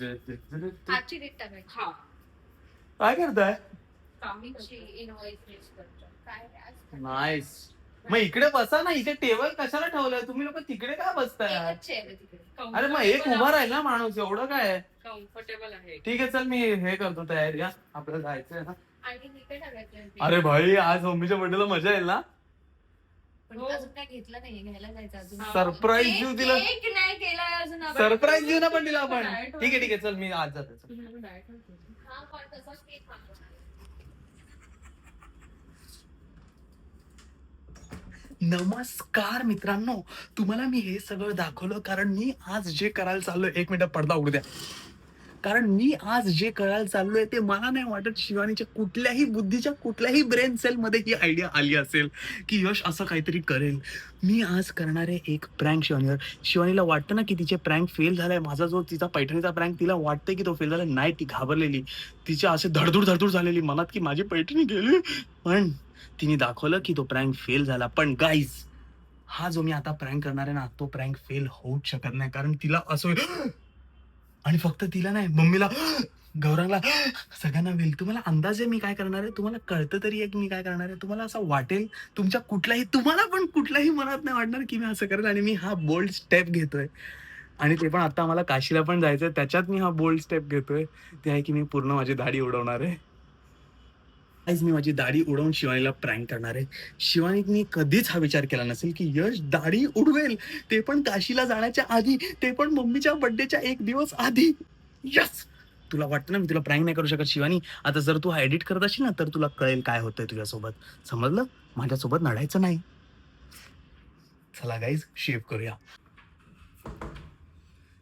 आजची डेट टाकायची. हा काय करताय? कामीची इनवॉइस लिस्ट करतो. काय आज नाईस. मग इकडे बसा ना, इथे टेबल कशाला ठेवलाय तुम्ही लोक? तिकडे काय बसताय? एकच चेअर आहे तिकडे. अरे मग एक उभा राहिला माणूस, एवढं काय? कम्फर्टेबल आहे. ठीक आहे, चल मी हे करतो तयारी. हा, आपल्याला जायचंय ना. आणि इकडे टाकायचं. अरे भाई, आज मम्मीच्या बर्थडेला मजा येईल ना. पण अजून काय घेतलं नाहीये, घ्यायला जायचं अजून. सरप्राईज देऊ तिला. केक नाही केलाय अजून आपण. सरप्राईज देऊ ना पण तिला आपण. ठीक आहे चल, मी आज जातो. हा पण तसाच केक मागवणार आहे. नमस्कार मित्रांनो, तुम्हाला मी हे सगळं दाखवलं कारण मी आज जे करायला चाललोय, एक मिनिट पडदा उघडू द्या. कारण मी आज जे करायला चाललोय ते मला नाही वाटत शिवानीच्या कुठल्याही बुद्धीच्या कुठल्याही ब्रेन सेल मध्ये ही आयडिया आली असेल की यश असं काहीतरी करेल. मी आज करणार आहे एक प्रँक शिवानीवर. शिवानीला वाटतं ना की तिचे प्रँक फेल झालाय. माझा जो तिचा पैठणीचा प्रँक, तिला वाटतंय की तो फेल झालाय. नाही, ती घाबरलेली. तिच्या असे धडधड झालेली मनात की माझी पैठणी गेली. पण तिने दाखवलं की तो प्रँक फेल झाला. पण गाईज, हा जो मी आता प्रँक करणार आहे ना, तो प्रँक फेल होऊच शकत नाही. कारण तिला असं, आणि फक्त तिला नाही, मम्मीला, गौरांगला, सगळ्यांना होईल. तुम्हाला अंदाज आहे मी काय करणार आहे? तुम्हाला कळतं तरी आहे की मी काय करणार आहे? तुम्हाला असं वाटेल, तुमच्या तुम्हाला पण कुठल्याही मनात नाही वाटणार की मी असं करेल. आणि मी हा बोल्ड स्टेप घेतोय. आणि ते पण आता आम्हाला काशीला पण जायचंय, त्याच्यात मी हा बोल्ड स्टेप घेतोय. ते आहे की मी पूर्ण माझी दाढी उडवणार आहे. आज मी माझी दाढी उडवून शिवानीला प्रँक करणार आहे. शिवानीने कधीच हा विचार केला नसेल की यश दाढी उडवेल, ते पण काशीला जाण्याच्या आधी, ते पण मम्मीच्या बर्थडेच्या एक दिवस आधी. यस, तुला वाटतं ना मी तुला प्रँक नाही करू शकत शिवानी? आता जर तू हा एडिट करत असेल ना, तर तुला कळेल काय होतंय तुझ्यासोबत. समजलं? माझ्यासोबत लढायचं नाही. चला गाईज, शेव करूया.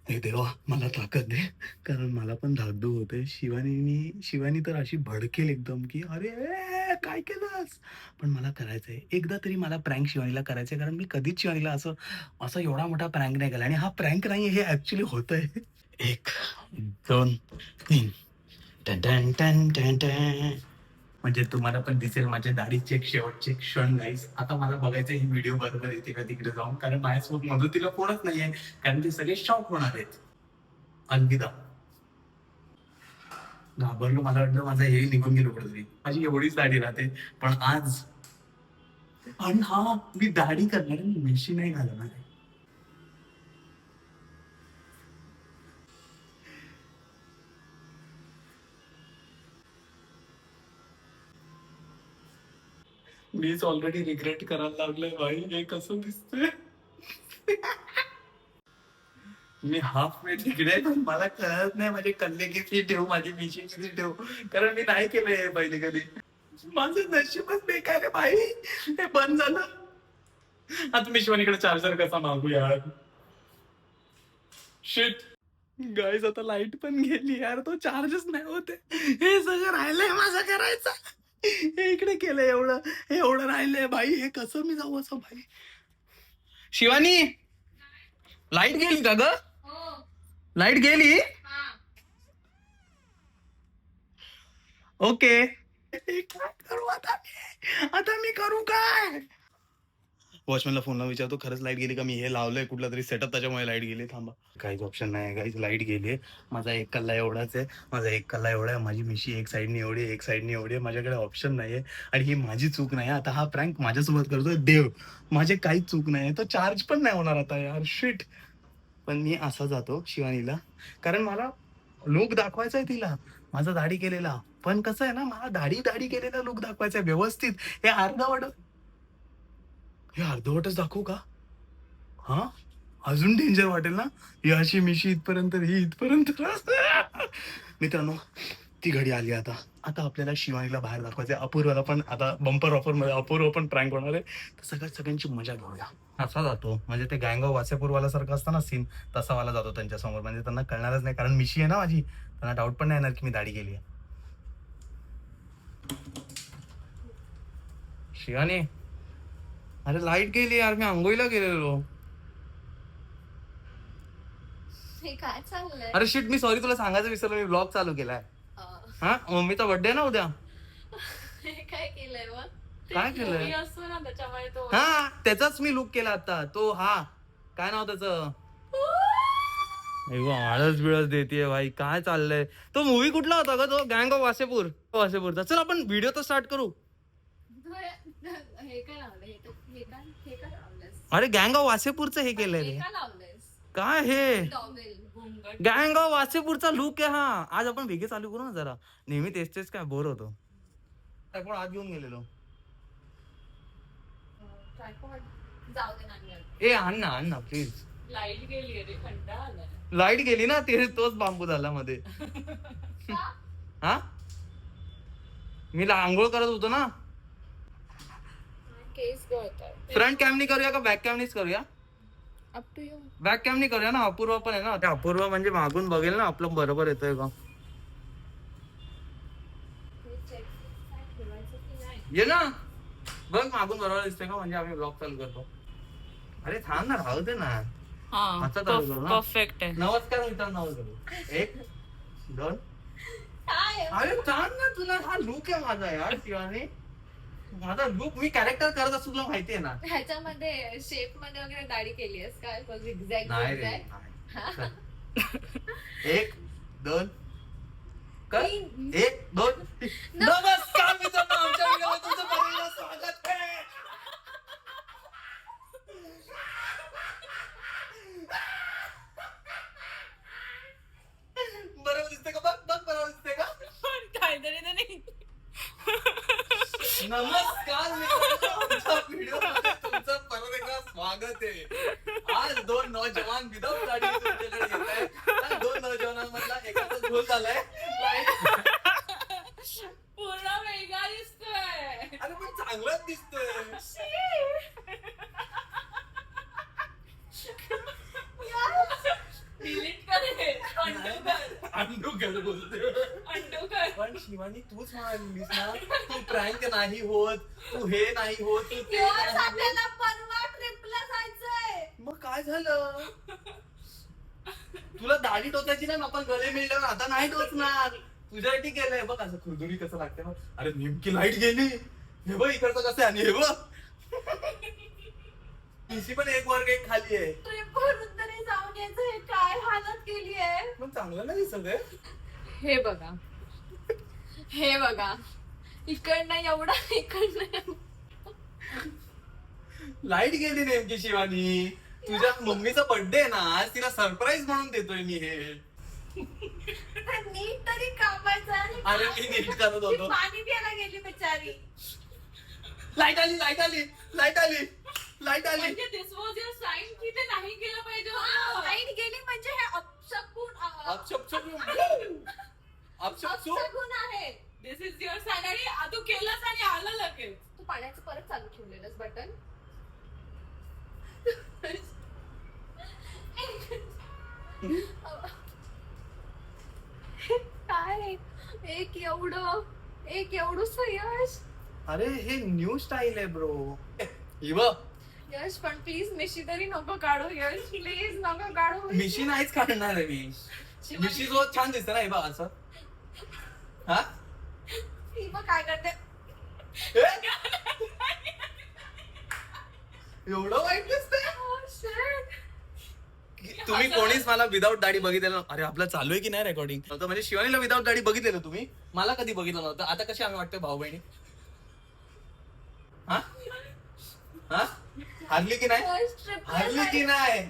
हे देवा, मला ताकद दे, कारण मला पण धाकधूक होते. शिवानी तर अशी भडकेल एकदम की अरे काय केलंस. पण मला करायचंय एकदा तरी, मला प्रँक शिवानीला करायचंय. कारण मी कधीच शिवानीला असं असं एवढा मोठा प्रँक नाही केला. आणि हा प्रँक नाही, हे ऍक्च्युली होतंय. 1 2 3 टन टन टन टन टन. म्हणजे तुम्हाला पण दिसेल माझ्या दाढीचे शेवटचे क्षण. गाईस, आता मला बघायचं ही व्हिडिओ बरोबर येते का तिकडे जाऊन, कारण माझ्यासोबत मदतीला कोणच नाहीये. कारण ते सगळे शॉक होणार आहेत. अलविदा. घाबरलो, मला वाटलं माझं हे निघून गेलो कुठेतरी. माझी एवढीच दाढी राहते. पण आज, आणि हा, मी दाढी करणार आहे, मिशी नाही घालणार आहे. मीच ऑलरेडी रिग्रेट करायला लागलोय भाई, हे कसं दिसतंय. मी हाफ वे तिकडे, पण मला कळत नाही माझे कल्ले किती ठेवू, माझी मिशी किती ठेवू. कारण मी नाही केलंय हे पहिले कधी. माझं नशीबच बेकार आहे भाई, हे बंद झालं. आता मी शिवानीकडे चार्जर कसा मागू यार. शिट गाईज, आता लाईट पण गेली यार, तो चार्जच नाही होते. हे सगळं राहिलंय माझं करायचं. हे इकडे केलंय एवढं, हे एवढं राहिलंय भाई. हे कसं मी जाऊ असं भाई. शिवानी, लाईट गेली का ग? लाईट गेली? ओके. काय करू आता मी करू काय? वॉचमॅनला फोन लावून विचारतो, खरंच लाईट गेली का? मी हे लावलंय कुठला तरी सेटअप, त्याच्यामुळे लाईट गेली. थांबा, काहीच ऑप्शन नाही गाईज, लाईट गेली. माझा एक कल्ला एवढाच आहे, माझा एक कल्ला एवढा आहे. माझी मिशी एक साईडनी एवढी, एक साईडनी एवढी आहे. माझ्याकडे ऑप्शन नाहीये. आणि ही माझी चूक नाही. आता हा प्रँक माझ्यासोबत करतोय देव, माझे काहीच चूक नाही. तो चार्ज पण नाही होणार आता यार, शिट. पण मी असा जातो शिवानीला, कारण मला लुक दाखवायचा आहे तिला, माझा दाढी केलेला. पण कसं आहे ना, मला दाढी केलेला लुक दाखवायचा आहे व्यवस्थित. हे अर्धवटच दाखवू का? हा, अजून डेंजर वाटेल ना. ही अशी मिशी इथपर्यंत, ही इथपर्यंत. मित्रांनो, ती घडी आली. आता आपल्याला शिवानीला बाहेर दाखवायचं. अपूर्वाला पण आता बंपर ऑफर मध्ये अपूर्व पण प्रँक होणार आहे. तर सगळ्यांची मजा घेऊया. असा जातो, म्हणजे ते गँग ऑफ वासेपूरवाला सारखं असतं ना सीन, तसा वाला जातो त्यांच्या समोर. म्हणजे त्यांना कळणारच नाही, कारण मिशी आहे ना माझी. त्यांना डाऊट पण नाही येणार की मी दाढी केली आहे. शिवानी, अरे लाईट गेली यार, मी आंघोळीला गेलेलो. काय चाललंय? अरे शिट, मी सॉरी, तुला सांगायचं विसरलो, मी ब्लॉग चालू केलाय. हा, मम्मीचा बर्थडे ना उद्या. काय केलंय मग? काय केलंय? असतो ना त्याच्यामुळे तो. हा, त्याचाच मी लुक केला आता. तो, हा, काय नाव त्याचं? आळस बिळस देते भाई, काय चाललंय. तो मूवी कुठला होता का तो, गँग ऑफ वासेपूर, वासेपूरचा. चल आपण व्हिडिओ तर स्टार्ट करू. हे काय लावलं हे काय लावलंस अरे गँग ऑफ वासेपूरचं हे केलंय हे रे. काय लावलंस काय हे टॉवेल घुंगट गँग ऑफ वासेपूरचा लुक आहे हा. आज आपण वेगळे चालू करू ना जरा, नेहमी तेच तेच काय बोर होतो. आपण आज घेऊन गेलेलो. ट्रायपॉड जाऊ दे ना. ए आण ना प्लीज. लाईट गेली रे कंटाळा आलाय. लाईट गेली ना, ते तोच बांबू झाला मध्ये. हा मी आंघोळ करत होतो ना. केस गळतात. फ्रंट कॅमनी करूया का बॅक कॅमनीच करूया. Up to you. बॅक कॅमनी करूया ना, अपूर्वा पण आहे ना. ते अपूर्वा म्हणजे मागून बघेल ना आपलं बरोबर येतोय का. ये ना बघ मागून बरोबर दिसतोय का, म्हणजे आम्ही ब्लॉग चालू करतो. अरे थांब ना, राहू दे ना. आता चालू करू ना. परफेक्ट आहे. नमस्कार मित्रांनो, एक दोन. अरे थांब ना, तुला हा लुक आहे माझा यार शिवानी. माझा लुक मी कॅरेक्टर करत असतो, तुला माहितीये ना. ह्याच्यामध्ये शेप मध्ये वगैरे दाढी केली आहेस काय, एक्झॅक्ट नाही रे नाही. एक दोन कर. एक दोन. नमस्कार मित्रांनो, आमच्या व्हिडिओमध्ये तुमचं पहिल्यांदा स्वागत आहे. बरोबर दिसतंय का, बघ बरोबर दिसतंय का. काहीतरी तर नाही. नमस्कार मित्रांनो, आमच्या व्हिडिओमध्ये तुमचं परत एकदा स्वागत आहे. आज दोन नौजवान विदाऊट दाढी तुमच्याकडे येत आहे. दोन नौजवानांमधला एकाचा झोल झालाय. पूर्ण वेगळा दिसतोय. अरे पण चांगलाच दिसतोय. डिलीट कर, अंडू कर बोलतोय. अंडू कर. पण शिवानी तूच म्हणालीस ना, तू प्रँक नाही होत, तू हे नाही होत, तू ते यस, नाही होत. आपल्याला परवा ट्रिपला जायचंय. मग काय झालं. तुला दाढी टोचायची ना, आपण गळे मिळल्यावर आता नाही टोचणार. तुझ्यासाठी केलंय बघ, असं खुरदुरी कसं लागते बघ. अरे नेमकी लाईट गेली, हे बघ इकडचं कसं आहे, आणि हे बघ पीसी पण एक वर्ग एक खाली आहे. ट्रिप वरून तरी जाऊन यायचं, हे काय हालत केली आहे. पण चांगलं नाही दिसत आहे. हे बघा, हे बघा, इकडनं एवढा, इकडनं लाईट गेली नेमकी शिवानी. तुझ्या मम्मीचा बर्थडे आहे ना आज, तिला सरप्राईज म्हणून देतोय मी हे. नीट तरी कामायचं. अरे मी नीट करत होतो. पाणी प्यायला गेली बिचारी. लाईट आली, लाईट आली, लाईट आली, लाईट आली. म्हणजे दिस वॉज युअर साईन की ते नाही केलं पाहिजे होतं. लाईट गेली म्हणजे हे अपशकुन अपशकुन आहे. दिस इज युअर साईन आणि तू केलंस आणि आलं लगेच. तू पाण्याचं परत चालू ठेवलेलंस बटन. काय एक एवढंच यश. अरे हे न्यू स्टाईल आहे ब्रो. यश पण प्लीज मिशी तरी नको काढू. यश प्लीज नको काढू. मिशी नाहीच काढणार आहे मी. मिशी जो छान दिसत ना, हे बघ असं. हा ती मग काय करते. एवढं वाईट दिसतंय. Oh, shit. तुम्ही कोणीच मला विदाऊट दाढी बघितलेलं. अरे आपलं चालू आहे की नाही रेकॉर्डिंग. म्हणजे शिवानीला विदाऊट दाढी बघितलेलं तुम्ही, मला कधी बघितलं नव्हतं. आता कशी आम्ही वाटतोय भाऊ बहिणी. हा हा हारली की नाही, First trip ला हारली की नाही.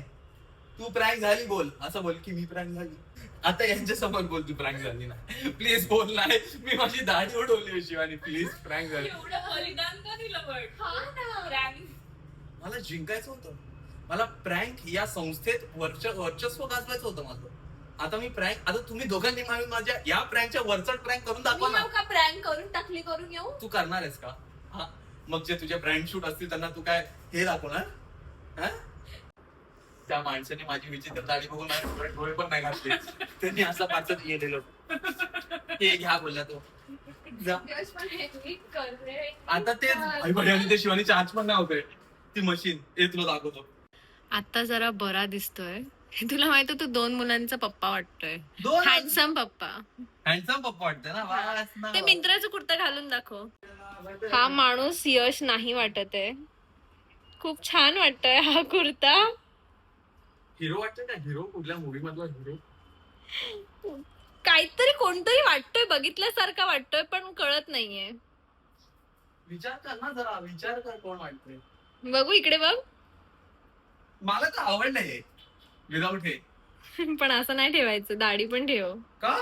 तू प्रँक झाली बोल, असं बोल की मी प्रँक झाली. आता यांच्या समोर बोल तू प्रँक झाली नाही. प्लीज बोल नाही, मी माझी दाढी उडवली शिवानी. प्लीज प्रँक झाली. एवढं बलिदान का दिलं बट. हा ना. Prank. मला जिंकायचं होतं. मला प्रँक या संस्थेत वर्चस्व गाजवायचं होतं माझं. आता मी प्रँक, आता तुम्ही दोघांनी मिळून माझ्या या प्रँकच्या वरचढ प्रँक करून दाखवा मी ना. येऊ का प्रँक करून टाकली करून येऊ. तू करणार आहेस का. हा मग जे तुझे ब्रँड शूट असतील त्यांना तू काय हे दाखवणार. हा त्या माणसाने माझी विचित्र दाढी बघून माझे डोळे पण नाही घातले. त्यांनी असं पाचत गेलेलो. हे घ्या बोलला तो. जा. यश पण हे नीट कर रे. आता ते आई बडी आणि ते शिवानी चार्ज पण नाही होते ती मशीन. हे तुला दाखवतो. आता जरा बरा दिसतोय. तुला माहिती तू 2 मुलांचा पप्पा वाटतोय. दोन हँडसम पप्पा. हँडसम पप्पा वाटतं ना. वास ना. ते मिंत्राचं कुर्ता घालून दाखव. हा माणूस यश नाही वाटत आहे. खूप छान वाटतोय हा कुर्ता. हिरो वाटतं का? हिरो कुठल्या मूवी मधला हिरो? काहीतरी कोणतरी वाटतोय, बघितल्यासारखा वाटतोय, पण कळत नाहीये. विचार कर ना जरा, विचार कर कोण वाटतंय. बघू इकडे बघ. मला तर आवडलं हे विदाऊट हे. पण असं नाही ठेवायचं, दाढी पण ठेव. का?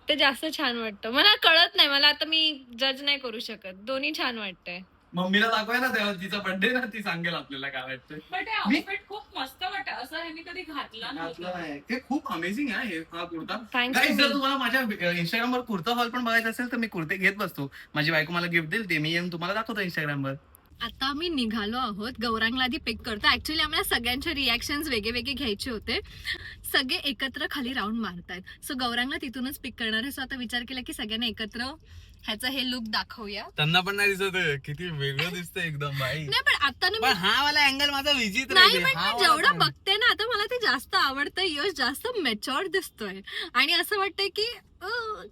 ते जास्त छान वाटतं. मला कळत नाही, मला आता मी जज नाही करू शकत. दोन्ही छान वाटतंय. मम्मीला दाखवाय ना तेव्हा तिचा बर्थडे ना, ती सांगेल आपल्याला काय वाटतंय. बट हे आउटफिट खूप मस्त वाटत, असं ह्यांनी कधी घातला नव्हता. हे खूप अमेझिंग आहे हे हा कुर्ता. Thanks Guys, to जर me. तुम्हाला माझ्या इंस्टाग्रामवर कुर्ता हॉल पण बघायचा असेल तर मी कुर्ते घेत बसतो. माझी बायको मला गिफ्ट देईल, ते मी येऊन तुम्हाला दाखवतो इंस्टाग्रामवर. आता आम्ही निघालो आहोत. गौरांगला आधी पिक करतो. ऍक्च्युली आम्हाला सगळ्यांचे रिॲक्शन्स वेगळे वेगळे घ्यायचे होते. सगळे एकत्र खाली राऊंड मारतायत. सो गौरांगला तिथूनच पिक करणार आहे. सो आता विचार केला की सगळ्यांना एकत्र ह्याचा हे लुक दाखवूया. त्यांना पण नाही दिसत किती वेगळं दिसतंय एकदम बाई. नाही पण आता ना पण हा वाला अँगल माझा विचित्र नाही, पण मी जेवढं बघते ना आता मला ते जास्त आवडतंय. यश जास्त मॅच्युअर्ड दिसतोय आणि असं वाटतंय की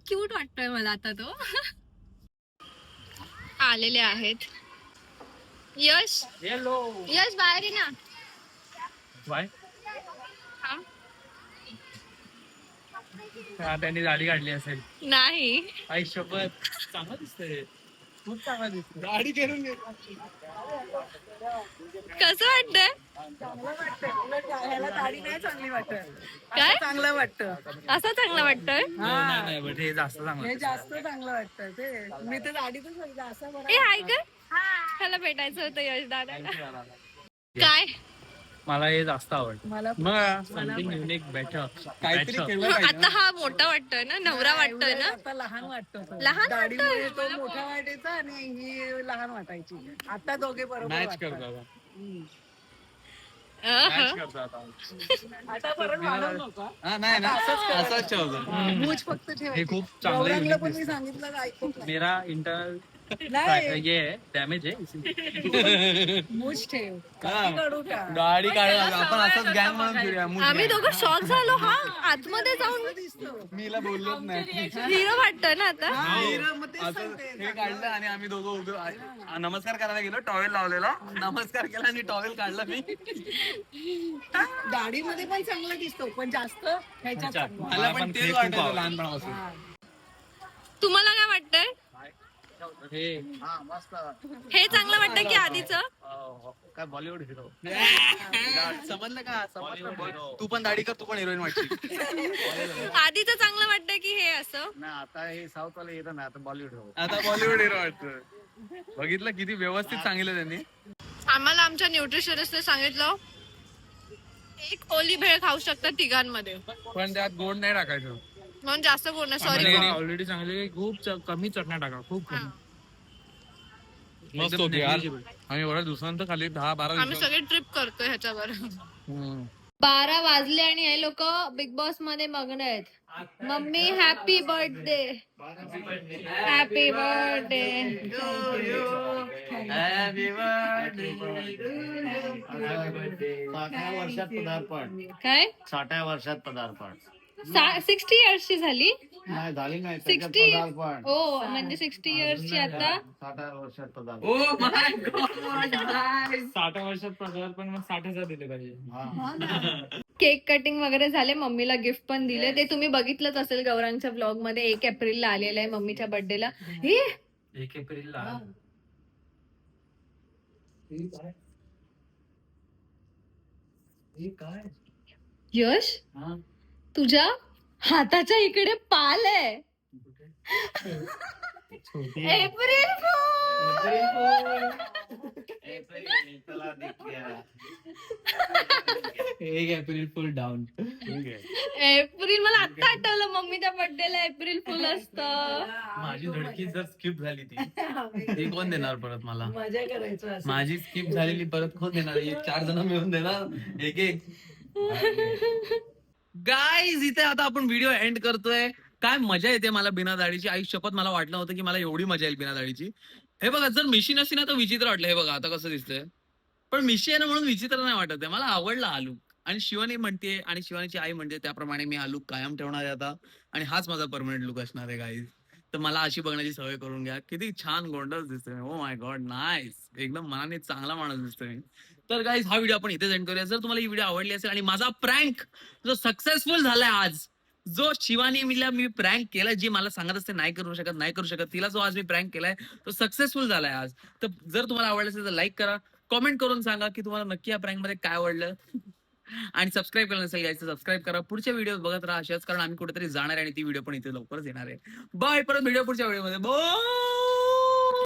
क्यूट वाटतोय मला आता तो. आलेले आहेत. यश यश बाहेर ये ना. बाय. हा? त्यांनी दाढी काढली असेल. नाही. आई शपथ चांगला दिसतंय, खूप चांगला दिसतंय. दाढी करून घे. कसं वाटतंय? ह्याला दाढी नाही चांगली वाटत. काय चांगलं वाटतं. असं चांगलं वाटतंय? नाही बट हे जास्त चांगलं. हे जास्त चांगलं वाटतं. ते मी तर दाढीतच बघितलं असं बरं. ए हाय का? त्याला भेटायचं होतं यश दादाला. काय मला हे जास्त आवडतं. मला समथिंग युनिक बेटर काहीतरी आता हा मोठा वाटतोय ना, नवरा वाटतोय ना. आता लहान वाटतो तो. लहान दाढीमुळे तो मोठा वाटायचा आणि ही लहान वाटायची. आता दोघे बरोबर मॅच वाटतात. करतो अहं. आता परत वाढवू नका. नाही असंच ठेवतो. मूछ फक्त ठेवायची. हे खूप चांगलं गौरांगला unique पण मी सांगितलं का ऐकत नाही. मेरा इंटरनल नाही ये है डॅमेज आहे. मूछ ठेव. काठी काढू का? गाडी काढायला आपण असंच गँग म्हणून फिरूया. आम्ही दोघं शॉक झालो. हा आतमध्ये जाऊन दिसतो. मीला बोललोच नाही. हिरो वाटतोय ना आता. मग तेच असं सांगते. हे काढलं आणि आम्ही दोघं उभे नमस्कार करायला गेलो. टॉवेल लावलेला, नमस्कार केला आणि टॉवेल काढला मी. दाढीमध्ये पण चांगला दिसतो पण जास्त ह्याच्यात चांगला. मला पण तेच वाटायचं लहानपणापासून. हा. तुम्हाला काय वाटतंय? हे चांगलं वाटतं की आधीचं? काय बॉलिवूड हिरो समजलं का? तू पण दाढी कर, तू पण हिरोईन वाटची. आधीचं चांगलं वाटतं की हे असं? नाही आता हे साऊथ वाले येतं ना, आता बॉलिवूड हो. आता बॉलिवूड हिरो वाटतं. बघितलं किती व्यवस्थित सांगितलं त्यांनी. आम्हाला आमच्या न्यूट्रिशनिस्टने सांगितलं एक ओली भेळ खाऊ शकतात तिघांमध्ये, पण त्यात गोड नाही टाकायचं. म्हणून जास्त गोड नाही. सॉरी. ऑलरेडी सांगितलं खूप कमी चटण्या टाका, खूप कमी. मस्त होती यार. आम्ही एवढ्या दिवसानंतर खाली 10-12 आम्ही सगळे ट्रिप करतोय ह्याच्यावर. 12 वाजले आणि हे लोक बिग बॉस मध्ये मग्न आहेत. Mummy happy birthday. Happy birthday. साठाव्या वर्षात पदार्पण. काय 60व्या वर्षात पदार्पण. 60 इयर्सची झाली. नाही झाली नाही त्याच्यात 60 पदार्पण. ओ म्हणजे 60 इयर्सची आता. 60व्या वर्षात पदार्पण. Oh my God. 60 वर्षात पदार्पण मग 60,000 दिले पाहिजे. हा. केक कटिंग वगैरे झाले. मम्मीला गिफ्ट पण दिले. ते तुम्ही बघितलंच असेल गौरांच्या ब्लॉग मध्ये. 1 एप्रिलला आलेलं आहे मम्मीच्या बर्थडेला. हे 1 एप्रिलला यश तुझ्या हाताच्या इकडे पाल आहे. एप्रिल चला देखूया. 1 एप्रिल फुल डाऊन. एप्रिल मला आता आठवलं मम्मीच्या बर्थडेला एप्रिल फुल असतं. माझी धडकी जर स्किप झाली ती कोण देणार परत मला? मजा करायचं असं. माझी स्किप झालेली परत कोण देणार? 4 जण मिळून देणार एक. गाईज इथे आता आपण व्हिडिओ एंड करतोय. काय मजा येते मला बिना दाढीची. आई शपथ मला वाटलं होतं की मला एवढी मजा येईल बिना दाढीची. हे बघा जर मिशी नसती ना तर विचित्र वाटलं. हे बघा आता कसं दिसतंय. पण मिशी आहे ना म्हणून विचित्र नाही वाटत आहे. मला आवडला हा लुक. आणि शिवानी म्हणते आणि शिवानीची आई म्हणते त्याप्रमाणे मी हा लुक कायम ठेवणार आहे आता. आणि हाच माझा परमनंट लुक असणार आहे गाईज. तर मला अशी बघण्याची सवय करून घ्या. किती छान गोंडस दिसतोय. Oh my God nice. एकदम मनाने चांगला माणूस दिसतोय. तर गाईज हा व्हिडिओ आपण इथेच एंड करूया. जर तुम्हाला ही व्हिडिओ आवडली असेल आणि माझा प्रँक जो सक्सेसफुल झालाय आज, जो शिवानी मी प्रँक केलाय, जी मला सांगत असते नाही करू शकत तिला जो आज मी प्रँक केलाय तो सक्सेसफुल झालाय आज. तर जर तुम्हाला आवडलं असेल तर लाईक करा, कॉमेंट करून सांगा की तुम्हाला नक्की या प्रँक मध्ये काय आवडलं. आणि सबस्क्राईब केलं नसेल यायचं सबस्क्राईब करा. पुढच्या व्हिडिओ बघत राहा अशाच, कारण आम्ही कुठेतरी जाणार आहे आणि ती व्हिडिओ पण इथे लवकरच येणार आहे. बाय. परत व्हिडिओ पुढच्या व्हिडिओमध्ये. बाय.